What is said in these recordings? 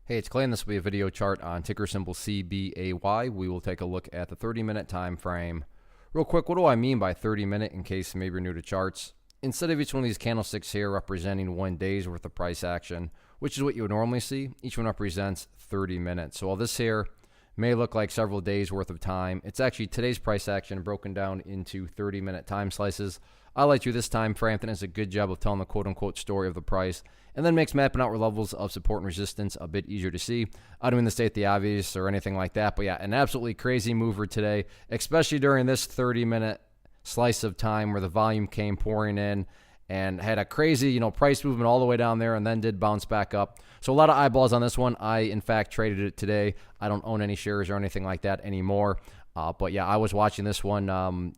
Hey, it's Clay, and this will be a video chart on ticker symbol CBAY. We will take a look at the 30-minute time frame. Real quick, what do I mean by 30-minute in case maybe you're new to charts? Instead of each one of these candlesticks here representing 1 day's worth of price action, which is what you would normally see, each one represents 30 minutes. So while this here may look like several days worth of time, it's actually today's price action broken down into 30-minute time slices. I like you this time frame. I think it's a good job of telling the quote-unquote story of the price, and then makes mapping out levels of support and resistance a bit easier to see. I don't mean to state the obvious or anything like that, but yeah, an absolutely crazy mover today, especially during this 30-minute slice of time where the volume came pouring in and had a crazy, price movement all the way down there and then did bounce back up. So a lot of eyeballs on this one. I, in fact, traded it today. I don't own any shares or anything like that anymore. But yeah, I was watching this one.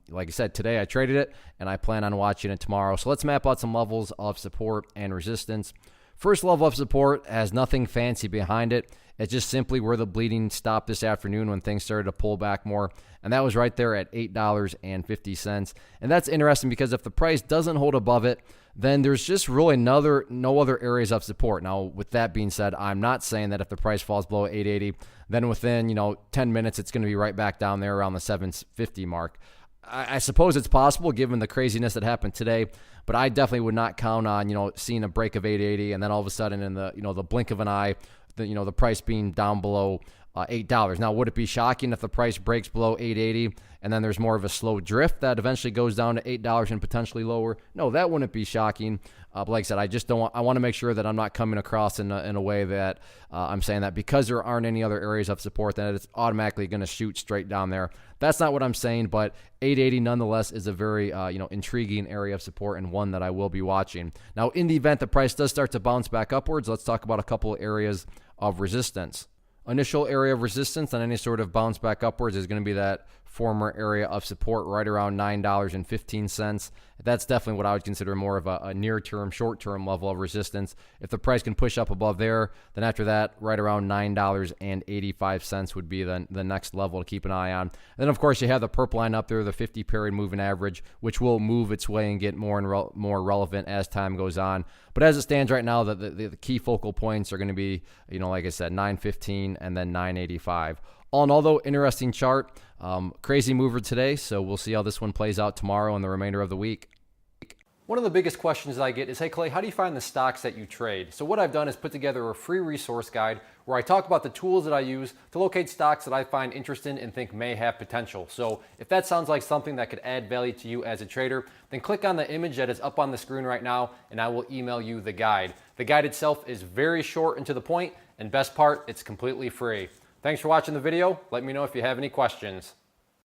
Like I said, today I traded it, and I plan on watching it tomorrow. So let's map out some levels of support and resistance. First level of support has nothing fancy behind it. It's just simply where the bleeding stopped this afternoon when things started to pull back more. And that was right there at $8.50. And that's interesting because if the price doesn't hold above it, then there's just really no other areas of support. Now, with that being said, I'm not saying that if the price falls below 880, then within 10 minutes it's going to be right back down there around the 750 mark. I suppose it's possible given the craziness that happened today, but I definitely would not count on seeing a break of 880 and then all of a sudden in the blink of an eye, the price being down below $8. Now, would it be shocking if the price breaks below 880 and then there's more of a slow drift that eventually goes down to $8 and potentially lower? No, that wouldn't be shocking. But like I said, I want to make sure that I'm not coming across in a way that I'm saying that because there aren't any other areas of support that it's automatically going to shoot straight down there. That's not what I'm saying, but 880 nonetheless is a very intriguing area of support and one that I will be watching. Now, in the event the price does start to bounce back upwards, let's talk about a couple of areas of resistance. Initial area of resistance on any sort of bounce back upwards is going to be that former area of support right around $9.15. That's definitely what I would consider more of a near-term, short-term level of resistance. If the price can push up above there, then after that, right around $9.85 would be the next level to keep an eye on. And then, of course, you have the purple line up there, the 50-period moving average, which will move its way and get more and more relevant as time goes on. But as it stands right now, the key focal points are going to be, like I said, 915 and then 985. All in all, though, interesting chart. Crazy mover today, so we'll see how this one plays out tomorrow and the remainder of the week. One of the biggest questions that I get is, hey Clay, how do you find the stocks that you trade? So what I've done is put together a free resource guide where I talk about the tools that I use to locate stocks that I find interesting and think may have potential. So if that sounds like something that could add value to you as a trader, then click on the image that is up on the screen right now and I will email you the guide. The guide itself is very short and to the point, and best part, it's completely free. Thanks for watching the video. Let me know if you have any questions.